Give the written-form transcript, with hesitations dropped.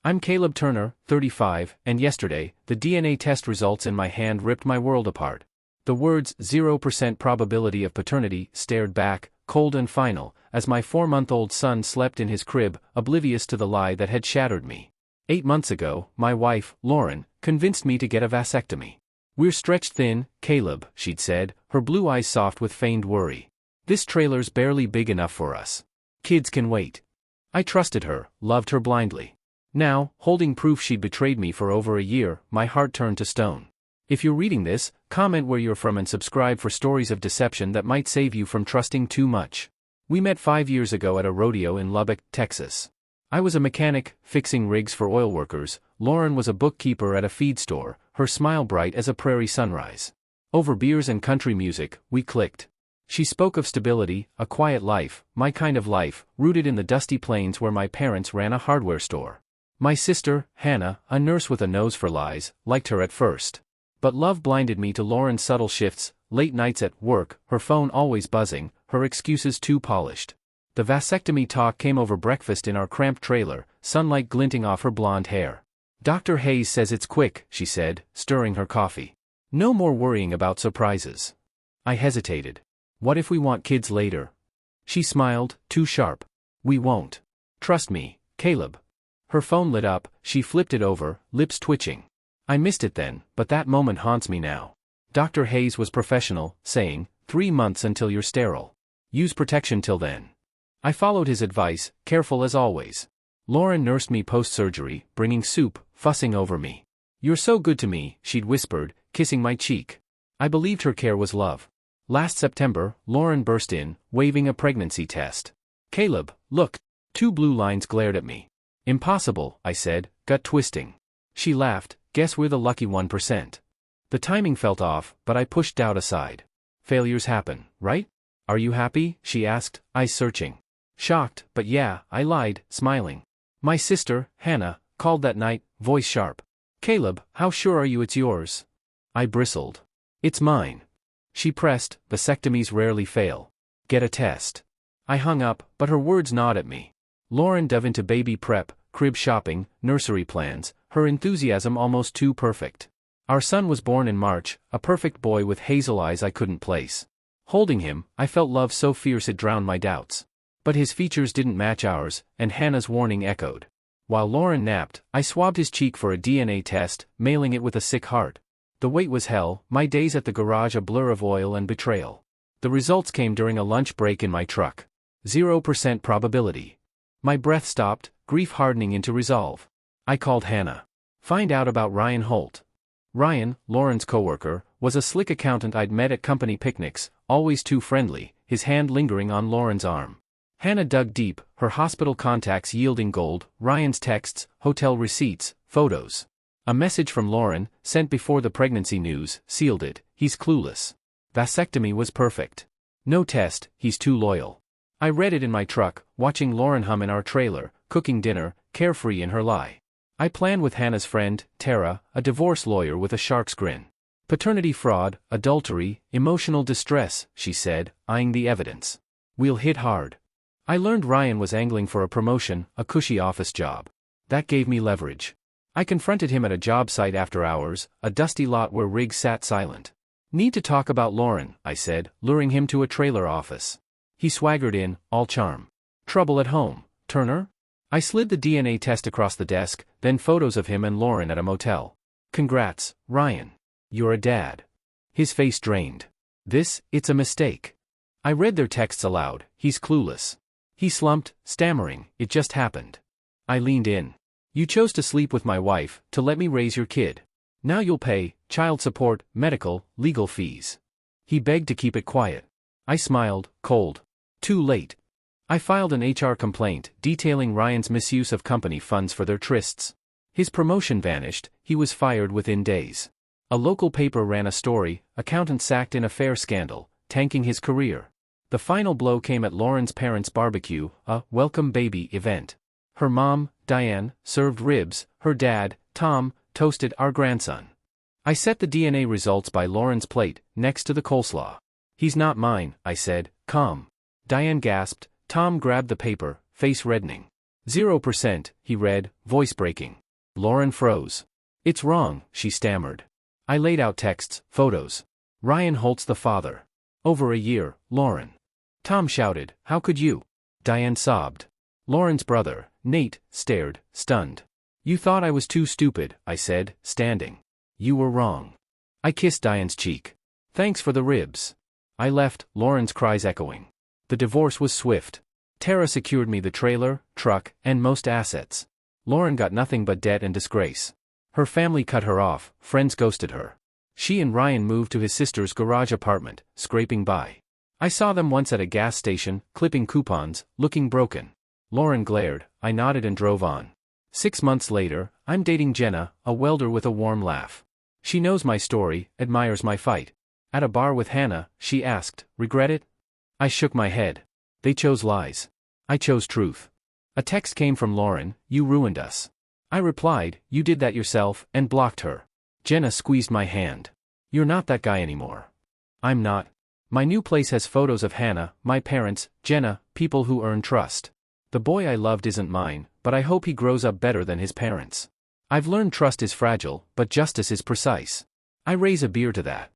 I'm Caleb Turner, 35, and yesterday, the DNA test results in my hand ripped my world apart. The words 0% probability of paternity stared back, cold and final, as my 4-month-old son slept in his crib, oblivious to the lie that had shattered me. 8 months ago, my wife, Lauren, convinced me to get a vasectomy. "We're stretched thin, Caleb," she'd said, her blue eyes soft with feigned worry. "This trailer's barely big enough for us. Kids can wait." I trusted her, loved her blindly. Now, holding proof she'd betrayed me for over a year, my heart turned to stone. If you're reading this, comment where you're from and subscribe for stories of deception that might save you from trusting too much. We met 5 years ago at a rodeo in Lubbock, Texas. I was a mechanic, fixing rigs for oil workers. Lauren was a bookkeeper at a feed store, her smile bright as a prairie sunrise. Over beers and country music, we clicked. She spoke of stability, a quiet life, my kind of life, rooted in the dusty plains where my parents ran a hardware store. My sister, Hannah, a nurse with a nose for lies, liked her at first. But love blinded me to Lauren's subtle shifts, late nights at work, her phone always buzzing, her excuses too polished. The vasectomy talk came over breakfast in our cramped trailer, sunlight glinting off her blonde hair. "Dr. Hayes says it's quick," she said, stirring her coffee. "No more worrying about surprises." I hesitated. "What if we want kids later?" She smiled, too sharp. "We won't. Trust me, Caleb." Her phone lit up, she flipped it over, lips twitching. I missed it then, but that moment haunts me now. Dr. Hayes was professional, saying, 3 months until you're sterile. Use protection till then. I followed his advice, careful as always. Lauren nursed me post-surgery, bringing soup, fussing over me. "You're so good to me," she'd whispered, kissing my cheek. I believed her care was love. Last September, Lauren burst in, waving a pregnancy test. "Caleb, look." 2 blue lines glared at me. "Impossible," I said, gut twisting. She laughed, "Guess we're the lucky 1%. The timing felt off, but I pushed doubt aside. "Failures happen, right? Are you happy?" she asked, eyes searching. Shocked, but yeah, I lied, smiling. My sister, Hannah, called that night, voice sharp. "Caleb, how sure are you it's yours?" I bristled. "It's mine." She pressed, "Vasectomies rarely fail. Get a test." I hung up, but her words gnawed at me. Lauren dove into baby prep, crib shopping, nursery plans, her enthusiasm almost too perfect. Our son was born in March, a perfect boy with hazel eyes I couldn't place. Holding him, I felt love so fierce it drowned my doubts. But his features didn't match ours, and Hannah's warning echoed. While Lauren napped, I swabbed his cheek for a DNA test, mailing it with a sick heart. The wait was hell, my days at the garage a blur of oil and betrayal. The results came during a lunch break in my truck. 0% probability. My breath stopped, grief hardening into resolve. I called Hannah. Find out about Ryan Holt. Ryan, Lauren's coworker, was a slick accountant I'd met at company picnics, always too friendly, his hand lingering on Lauren's arm. Hannah dug deep, her hospital contacts yielding gold, Ryan's texts, hotel receipts, photos. A message from Lauren, sent before the pregnancy news, sealed it. "He's clueless. Vasectomy was perfect. No test, he's too loyal." I read it in my truck, watching Lauren hum in our trailer, cooking dinner, carefree in her lie. I planned with Hannah's friend, Tara, a divorce lawyer with a shark's grin. "Paternity fraud, adultery, emotional distress," she said, eyeing the evidence. "We'll hit hard." I learned Ryan was angling for a promotion, a cushy office job. That gave me leverage. I confronted him at a job site after hours, a dusty lot where rigs sat silent. "Need to talk about Lauren," I said, luring him to a trailer office. He swaggered in, all charm. "Trouble at home, Turner?" I slid the DNA test across the desk, then photos of him and Lauren at a motel. "Congrats, Ryan. You're a dad." His face drained. It's a mistake." I read their texts aloud. "He's clueless." He slumped, stammering, "It just happened." I leaned in. "You chose to sleep with my wife, to let me raise your kid. Now you'll pay, child support, medical, legal fees." He begged to keep it quiet. I smiled, cold. Too late. I filed an HR complaint, detailing Ryan's misuse of company funds for their trysts. His promotion vanished, he was fired within days. A local paper ran a story, accountant sacked in affair scandal, tanking his career. The final blow came at Lauren's parents' barbecue, a welcome baby event. Her mom, Diane, served ribs, her dad, Tom, toasted our grandson. I set the DNA results by Lauren's plate, next to the coleslaw. "He's not mine," I said, calm. Diane gasped. Tom grabbed the paper, face reddening. 0%, he read, voice breaking. Lauren froze. It's wrong, she stammered. I laid out texts, photos. Ryan Holt's the father. Over a year, Lauren. Tom shouted, how could you? Diane sobbed. Lauren's brother, Nate, stared, stunned. You thought I was too stupid, I said, standing. You were wrong. I kissed Diane's cheek. Thanks for the ribs. I left, Lauren's cries echoing. The divorce was swift. Tara secured me the trailer, truck, and most assets. Lauren got nothing but debt and disgrace. Her family cut her off, friends ghosted her. She and Ryan moved to his sister's garage apartment, scraping by. I saw them once at a gas station, clipping coupons, looking broken. Lauren glared, I nodded and drove on. 6 months later, I'm dating Jenna, a welder with a warm laugh. She knows my story, admires my fight. At a bar with Hannah, she asked, regret it? I shook my head. They chose lies. I chose truth. A text came from Lauren, you ruined us. I replied, you did that yourself, and blocked her. Jenna squeezed my hand. You're not that guy anymore. I'm not. My new place has photos of Hannah, my parents, Jenna, people who earn trust. The boy I loved isn't mine, but I hope he grows up better than his parents. I've learned trust is fragile, but justice is precise. I raise a beer to that.